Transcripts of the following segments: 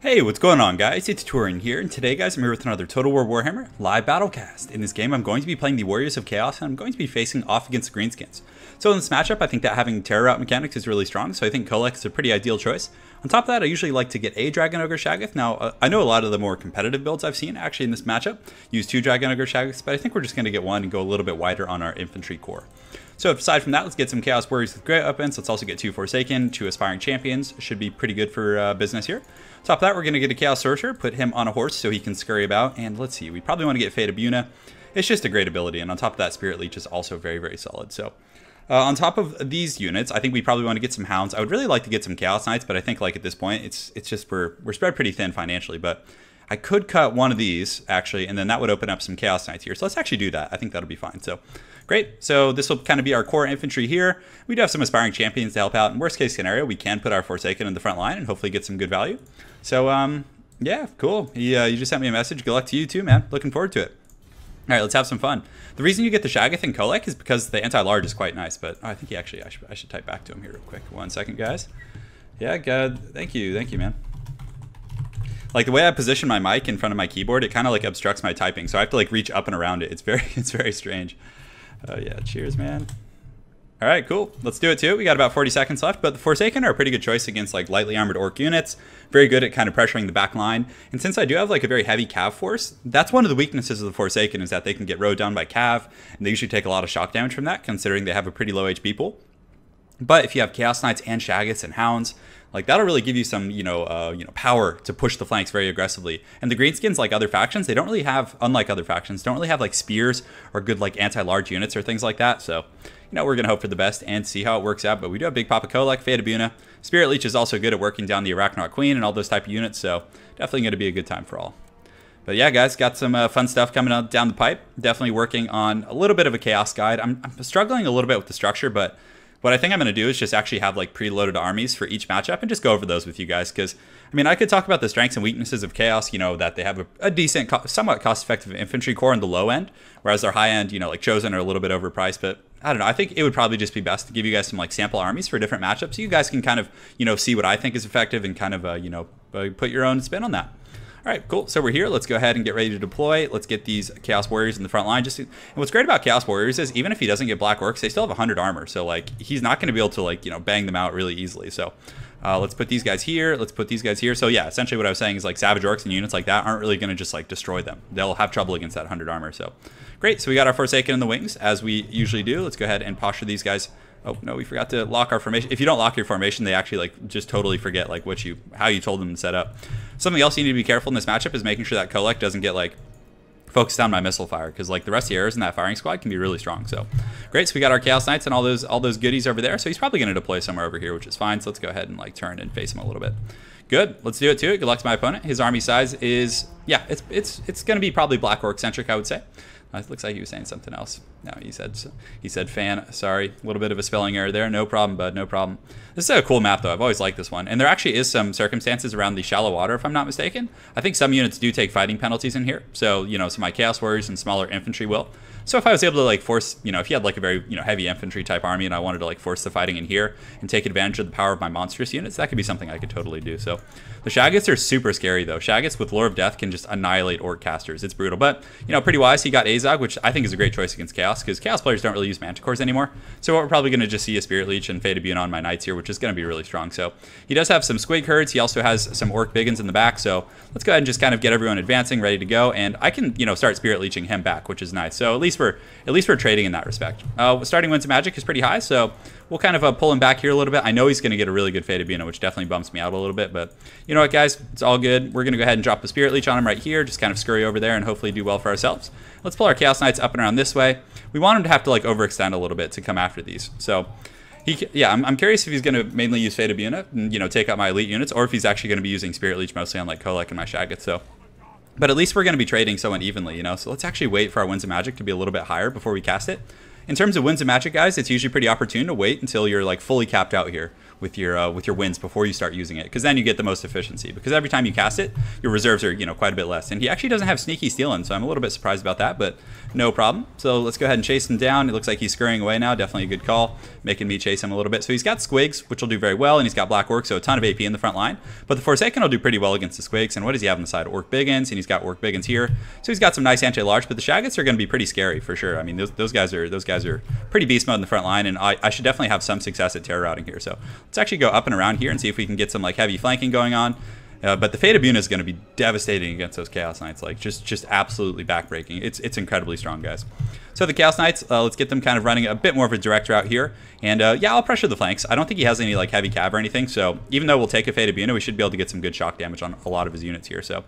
Hey, what's going on, guys? It's Turin here, and today, guys, I'm here with another Total War Warhammer live battlecast. In this game, I'm going to be playing the Warriors of Chaos, and I'm going to be facing off against the Greenskins. So in this matchup, I think that having Terror Route mechanics is really strong, so I think Kolek is a pretty ideal choice. On top of that, I usually like to get a Dragon Ogre SHAGGOTH. Now, I know a lot of the more competitive builds I've seen, actually, in this matchup, use 2 Dragon Ogre SHAGGOTHs, but I think we're just going to get one and go a little bit wider on our infantry core. So aside from that, let's get some Chaos Warriors with great weapons. Let's also get 2 Forsaken, 2 Aspiring Champions. Should be pretty good for business here. Top of that, we're going to get a Chaos Sorcerer, put him on a horse so he can scurry about. And let's see, we probably want to get Fate of Buna. It's just a great ability. And on top of that, Spirit Leech is also very, very solid. So on top of these units, I think we probably want to get some Hounds. I would really like to get some Chaos Knights, but I think like at this point, it's just we're spread pretty thin financially. But I could cut one of these, actually, and then that would open up some Chaos Knights here. So let's actually do that. I think that'll be fine. So great. So this will kind of be our core infantry here. We do have some Aspiring Champions to help out. In worst case scenario, we can put our Forsaken in the front line and hopefully get some good value. So, yeah, cool. You just sent me a message. Good luck to you too, man. Looking forward to it. All right, let's have some fun. The reason you get the SHAGGOTH and Kolek is because the anti-large is quite nice. But I think I should type back to him here real quick. 1 second, guys. Yeah, good. Thank you, man. Like the way I position my mic in front of my keyboard, it kind of like obstructs my typing, so I have to like reach up and around it. It's very strange. Yeah, cheers, man. All right, cool. Let's do it too. We got about 40 seconds left, but the Forsaken are a pretty good choice against like lightly armored orc units. Very good at kind of pressuring the back line. And since I do have like a very heavy cav force, that's one of the weaknesses of the Forsaken is that they can get rode down by cav, and they usually take a lot of shock damage from that, considering they have a pretty low HP pool. But if you have Chaos Knights and SHAGGOTHs and Hounds, like that'll really give you some, power to push the flanks very aggressively. And the Greenskins, like other factions, they don't really have, unlike other factions, don't really have like spears or good like anti-large units or things like that. So, we're gonna hope for the best and see how it works out. But we do have Big Papa Kolek, Fate of Buna. Spirit Leech is also good at working down the Arachnoid Queen and all those type of units. So definitely gonna be a good time for all. But yeah, guys, got some fun stuff coming out down the pipe. Definitely working on a little bit of a chaos guide. I'm struggling a little bit with the structure, but what I think I'm going to do is just actually have like preloaded armies for each matchup and just go over those with you guys. Because, I mean, I could talk about the strengths and weaknesses of Chaos, that they have a decent, somewhat cost-effective infantry core on the low end, whereas their high end, like Chosen are a little bit overpriced. But I don't know. I think it would probably just be best to give you guys some like sample armies for different matchups. So you guys can kind of, see what I think is effective and kind of, put your own spin on that. All right, cool. So we're here. Let's go ahead and get ready to deploy. Let's get these Chaos Warriors in the front line. And what's great about Chaos Warriors is even if he doesn't get Black Orcs, they still have 100 armor. So like he's not going to be able to like bang them out really easily. So let's put these guys here. Let's put these guys here. So yeah, essentially what I was saying is like Savage Orcs and units like that aren't really going to just like destroy them. They'll have trouble against that 100 armor. So great. So we got our Forsaken in the wings as we usually do. Let's go ahead and posture these guys. Oh no, we forgot to lock our formation. If you don't lock your formation, they actually like just totally forget like how you told them to set up. Something else you need to be careful in this matchup is making sure that Kolek doesn't get like focused down by missile fire, because like the rest of the arrows in that firing squad can be really strong. So great. So we got our Chaos Knights and all those goodies over there. So he's probably going to deploy somewhere over here, which is fine. So let's go ahead and like turn and face him a little bit. Good. Let's do it too. Good luck to my opponent. His army size is it's going to be probably Black Orc centric, I would say. It looks like he was saying something else. No, he said fan. Sorry, a little bit of a spelling error there. No problem, bud. No problem. This is a cool map, though. I've always liked this one. And there actually is some circumstances around the shallow water, if I'm not mistaken. I think some units do take fighting penalties in here. So, so my Chaos Warriors and smaller infantry will. So if I was able to like force, if you had like a very, heavy infantry type army and I wanted to like force the fighting in here and take advantage of the power of my monstrous units, that could be something I could totally do. So the SHAGGOTHs are super scary though. SHAGGOTHs with Lore of Death can just annihilate orc casters. It's brutal, but pretty wise. He got Azog, which I think is a great choice against Chaos because Chaos players don't really use Manticores anymore. So what we're probably going to just see is Spirit Leech and Fate of Buna on my Knights here, which is going to be really strong. So he does have some Squig Herds. He also has some Orc Biggins in the back. So let's go ahead and just kind of get everyone advancing, ready to go. And I can, start Spirit Leeching him back, which is nice. So at least we're trading in that respect. Starting Winds of Magic is pretty high, so we'll kind of pull him back here a little bit. I know he's going to get a really good Fate of Buna, which definitely bumps me out a little bit, but you know what, guys? It's all good. We're going to go ahead and drop the Spirit Leech on him right here, just kind of scurry over there and hopefully do well for ourselves. Let's pull our Chaos Knights up and around this way. We want him to have to like overextend a little bit to come after these. So I'm curious if he's going to mainly use Fate of Buna and take out my elite units, or if he's actually going to be using Spirit Leech mostly on like Kolek and my SHAGGOTH. So but at least we're going to be trading somewhat evenly, So let's actually wait for our Winds of Magic to be a little bit higher before we cast it. In terms of Winds of Magic, guys, it's usually pretty opportune to wait until you're like fully capped out here. your wins before you start using it, because then you get the most efficiency. Because every time you cast it, your reserves are, you know, quite a bit less. And he actually doesn't have sneaky stealing, so I'm a little bit surprised about that, but no problem. So let's go ahead and chase him down. It looks like he's scurrying away now. Definitely a good call, making me chase him a little bit. So he's got squigs, which will do very well, and he's got black orc, so a ton of AP in the front line. But the Forsaken will do pretty well against the squigs. And what does he have on the side? Orc Biggins, and he's got Orc Biggins here. So he's got some nice anti-large, but the Shaggoths are going to be pretty scary for sure. I mean, those guys are pretty beast mode in the front line, and I should definitely have some success at terror routing here. So let's actually go up and around here and see if we can get some like heavy flanking going on. But the Fate of Buna is going to be devastating against those Chaos Knights, like just absolutely backbreaking. It's incredibly strong, guys. So the Chaos Knights, let's get them kind of running a bit more of a direct route here. And yeah, I'll pressure the flanks. I don't think he has any like heavy cav or anything, so even though we'll take a Fate of Buna, we should be able to get some good shock damage on a lot of his units here. So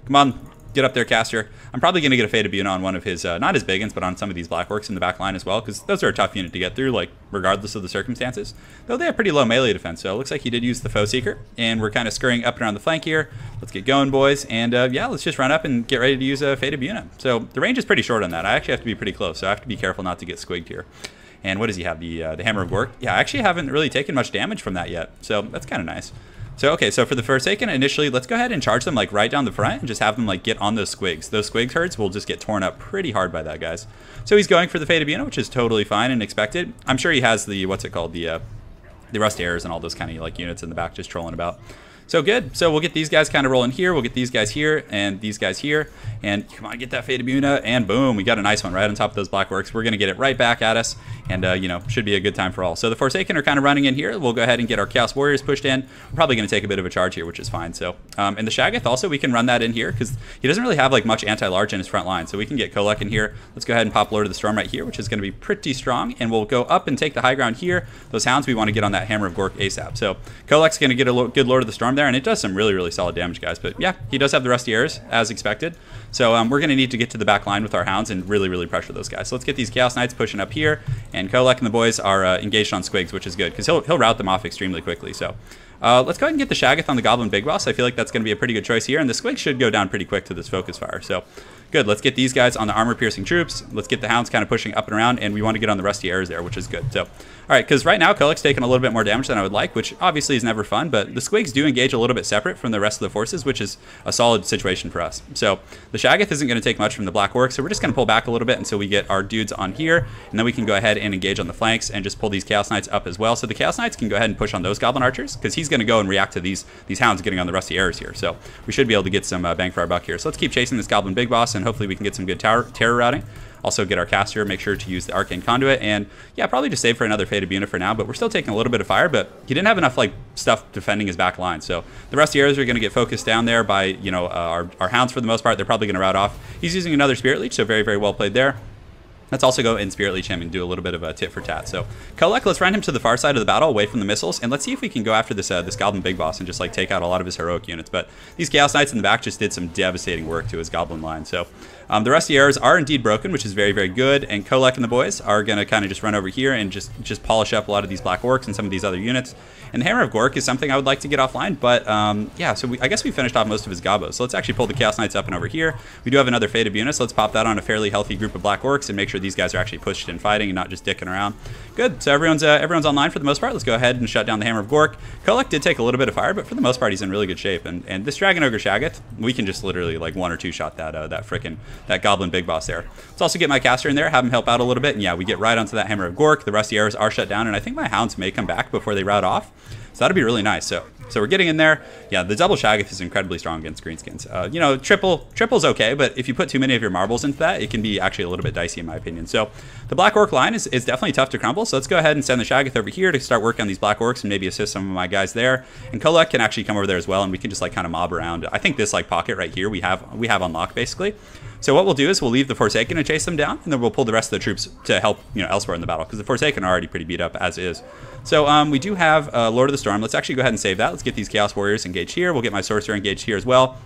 come on, get up there, caster. I'm probably going to get a Fate of Buna on one of his, not his Biggins, but on some of these Black Orcs in the back line as well, because those are a tough unit to get through, like, regardless of the circumstances. Though they have pretty low melee defense, so it looks like he did use the Foe Seeker, and we're kind of scurrying up and around the flank here. Let's get going, boys, and yeah, let's just run up and get ready to use a Fate of Buna. So the range is pretty short on that. I actually have to be pretty close, so I have to be careful not to get squigged here. And what does he have? The Hammer of Gork? Yeah, I actually haven't really taken much damage from that yet, so that's kind of nice. So, okay, so for the Forsaken, initially, let's go ahead and charge them, like, right down the front and just have them, like, get on those squigs. Those squigs herds will just get torn up pretty hard by that, guys. So he's going for the Fate of Buna, which is totally fine and expected. I'm sure he has the, what's it called, the Rust Airs and all those kind of, like, units in the back just trolling about. So good. So we'll get these guys kind of rolling here. We'll get these guys here and these guys here. And come on, get that Fate of Buna. And boom, we got a nice one right on top of those Black Orcs. We're going to get it right back at us. And, you know, should be a good time for all. So the Forsaken are kind of running in here. We'll go ahead and get our Chaos Warriors pushed in. We're probably going to take a bit of a charge here, which is fine. So, and the Shaggoth also, we can run that in here because he doesn't really have, like, much anti-large in his front line. So we can get Kolek in here. Let's go ahead and pop Lord of the Storm right here, which is going to be pretty strong. And we'll go up and take the high ground here. Those Hounds, we want to get on that Hammer of Gork ASAP. So Kolek's going to get a good Lord of the Storm there. And it does some really solid damage, guys. But yeah, he does have the Rusty Airs as expected. So we're going to need to get to the back line with our Hounds and really pressure those guys. So let's get these Chaos Knights pushing up here, and Kolek and the boys are engaged on squigs, which is good because he'll route them off extremely quickly. So let's go ahead and get the Shaggoth on the Goblin Big Boss. I feel like that's going to be a pretty good choice here, and the squigs should go down pretty quick to this focus fire. So good. Let's get these guys on the armor-piercing troops. Let's get the Hounds kind of pushing up and around, and we want to get on the Rusty Airs there, which is good. So, all right, because right now Kolek's taking a little bit more damage than I would like, which obviously is never fun, but the squigs do engage a little bit separate from the rest of the forces, which is a solid situation for us. So the Shaggoth isn't going to take much from the Black Orc, so we're just going to pull back a little bit until we get our dudes on here, and then we can go ahead and engage on the flanks and just pull these Chaos Knights up as well. So the Chaos Knights can go ahead and push on those Goblin Archers, because he's going to go and react to these Hounds getting on the Rusty Airs here. So we should be able to get some bang for our buck here. So let's keep chasing this Goblin Big Boss, and hopefully we can get some good terror routing. Also get our caster, make sure to use the Arcane Conduit, and yeah, probably just save for another Fate of Buna for now, but we're still taking a little bit of fire, but he didn't have enough like stuff defending his back line. So the Rusty Airs are going to get focused down there by, you know, our Hounds for the most part. They're probably going to rout off. He's using another Spirit Leech, so very well played there. Let's also go in Spirit Leech him and do a little bit of a tit for tat. So Kolek, let's run him to the far side of the battle, away from the missiles, and let's see if we can go after this this Goblin Big Boss and just like take out a lot of his heroic units. But these Chaos Knights in the back just did some devastating work to his Goblin line. So the Rusty Airs are indeed broken, which is very good. And Kolek and the boys are going to kind of just run over here and just polish up a lot of these Black Orcs and some of these other units. And the Hammer of Gork is something I would like to get offline, but yeah, so I guess we finished off most of his gobos. So let's actually pull the Chaos Knights up and over here. We do have another Fate of Buna, so let's pop that on a fairly healthy group of Black Orcs and make sure these guys are actually pushed in fighting and not just dicking around. Good, so everyone's online for the most part. Let's go ahead and shut down the Hammer of Gork. Kolek did take a little bit of fire, but for the most part he's in really good shape. And this Dragon Ogre Shaggoth, we can just literally like one or two shot that Goblin Big Boss there. Let's also get my caster in there, have him help out a little bit, and yeah, we get right onto that Hammer of Gork. The Rusty Airs are shut down, and I think my Hounds may come back before they rout off. So that'd be really nice. So we're getting in there. Yeah, the double Shaggoth is incredibly strong against Greenskins. You know, triple's okay, but if you put too many of your marbles into that, it can be actually a little bit dicey in my opinion. So the Black Orc line is definitely tough to crumble. So let's go ahead and send the Shaggoth over here to start working on these Black Orcs and maybe assist some of my guys there. And Kolek can actually come over there as well, and we can just like kind of mob around. I think this like pocket right here we have unlocked basically. So what we'll do is we'll leave the Forsaken and chase them down, and then we'll pull the rest of the troops to help, you know, elsewhere in the battle, because the Forsaken are already pretty beat up as is. So we do have Lord of the Storm. Let's actually go ahead and save that. Let's get these Chaos Warriors engaged here. We'll get my Sorcerer engaged here as well.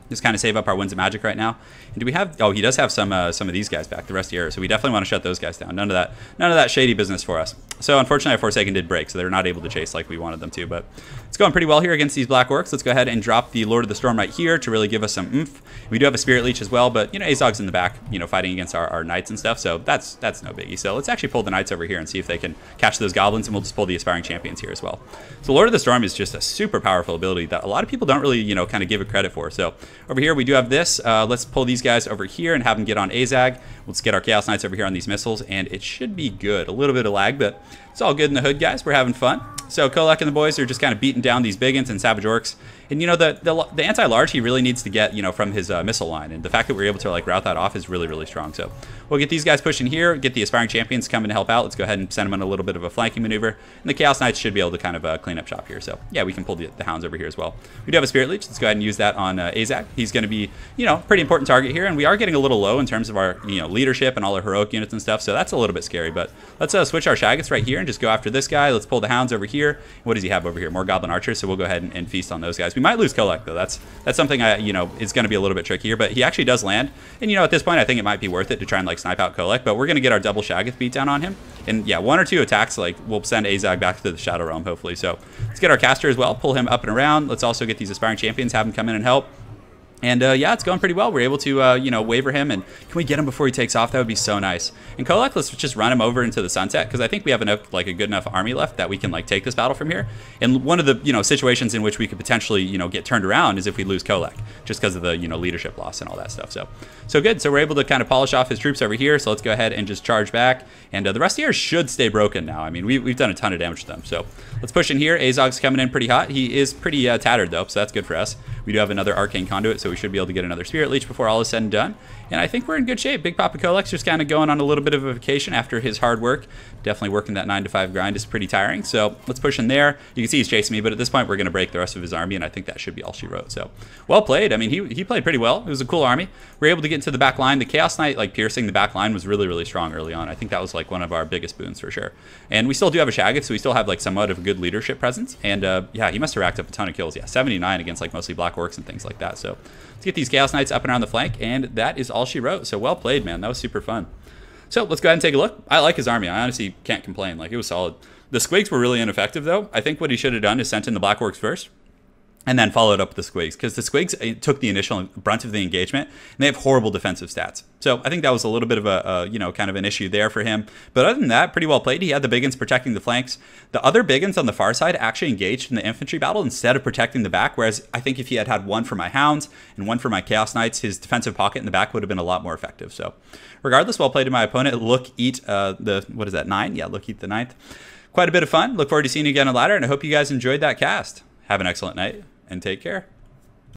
Just kind of save up our Winds of Magic right now. And do we have? Oh, he does have some of these guys back, the Rusty Airs. So we definitely want to shut those guys down. None of that shady business for us. So unfortunately, our Forsaken did break, so they're not able to chase like we wanted them to. But it's going pretty well here against these Black Orcs. Let's go ahead and drop the Lord of the Storm right here to really give us some oomph. We do have a Spirit Leech as well, but, you know, Azog's in the back, you know, fighting against our Knights and stuff, so that's no biggie. So let's actually pull the Knights over here and see if they can catch those Goblins, and we'll just pull the Aspiring Champions here as well. So Lord of the Storm is just a super powerful ability that a lot of people don't really, you know, kind of give it credit for. So over here we do have this. Let's pull these guys over here and have them get on Azag. Let's get our Chaos Knights over here on these missiles, and it should be good. A little bit of lag, but it's all good in the hood, guys. We're having fun. So Kolek and the boys are just kind of beating down these Biggins and Savage Orcs. And, you know, the anti-large he really needs to get, you know, from his missile line. And the fact that we're able to, like, route that off is really, really strong. So we'll get these guys pushing here, get the Aspiring Champions coming to help out. Let's go ahead and send them on a little bit of a flanking maneuver. And the Chaos Knights should be able to kind of clean up shop here. So, yeah, we can pull the Hounds over here as well. We do have a Spirit Leech. Let's go ahead and use that on Azag. He's going to be, you know, pretty important target here. And we are getting a little low in terms of our, you know, leadership and all our heroic units and stuff. So that's a little bit scary. But let's switch our Shaggoths right here and just go after this guy. Let's pull the Hounds over here. What does he have over here? More Goblin Archers. So we'll go ahead and feast on those guys. We might lose Kolek, though. That's something you know, is going to be a little bit trickier, but he actually does land. And, you know, at this point, I think it might be worth it to try and, like, snipe out Kolek, but we're going to get our double Shaggoth beat down on him. And, yeah, 1 or 2 attacks, like, we'll send Azag back to the Shadow Realm, hopefully. So let's get our caster as well, pull him up and around. Let's also get these Aspiring Champions, have him come in and help. And, yeah, it's going pretty well. We're able to, you know, waver him. And can we get him before he takes off? That would be so nice. And Kolek, let's just run him over into the sunset, because I think we have enough, like, a good enough army left that we can, like, take this battle from here. And one of the, you know, situations in which we could potentially, you know, get turned around is if we lose Kolek, just because of the, you know, leadership loss and all that stuff. So good. So we're able to kind of polish off his troops over here. So let's go ahead and just charge back. And the rest of here should stay broken now. I mean, we've done a ton of damage to them. So let's push in here. Azog's coming in pretty hot. He is pretty tattered, though, so that's good for us. We do have another Arcane Conduit, so we should be able to get another Spirit Leech before all is said and done. And I think we're in good shape. Big Papa Kolek's just kind of going on a little bit of a vacation after his hard work. Definitely working that 9 to 5 grind is pretty tiring. So let's push in there. You can see he's chasing me, but at this point we're going to break the rest of his army, and I think that should be all she wrote. So well played. I mean, he played pretty well. It was a cool army. We were able to get into the back line. The Chaos Knight, like, piercing the back line was really, really strong early on. I think that was, like, one of our biggest boons for sure. And we still do have a Shaggoth, so we still have, like, somewhat of a good leadership presence. And yeah, he must have racked up a ton of kills. Yeah, 79 against, like, mostly Black Orcs and things like that. So let's get these Chaos Knights up and around the flank, and that is all she wrote. So well played, man. That was super fun. So let's go ahead and take a look. I like his army. I honestly can't complain. Like, it was solid. The Squigs were really ineffective, though. I think what he should have done is sent in the Black Orcs first, and then followed up with the Squigs, because the Squigs took the initial brunt of the engagement, and they have horrible defensive stats. So I think that was a little bit of a you know, kind of an issue there for him. But other than that, pretty well played. He had the Biggins protecting the flanks. The other Biggins on the far side actually engaged in the infantry battle instead of protecting the back, whereas I think if he had had one for my Hounds and one for my Chaos Knights, his defensive pocket in the back would have been a lot more effective. So regardless, well played to my opponent. Look, eat what is that, 9? Yeah, look, eat the 9th. Quite a bit of fun. Look forward to seeing you again on ladder, and I hope you guys enjoyed that cast. Have an excellent night, and take care.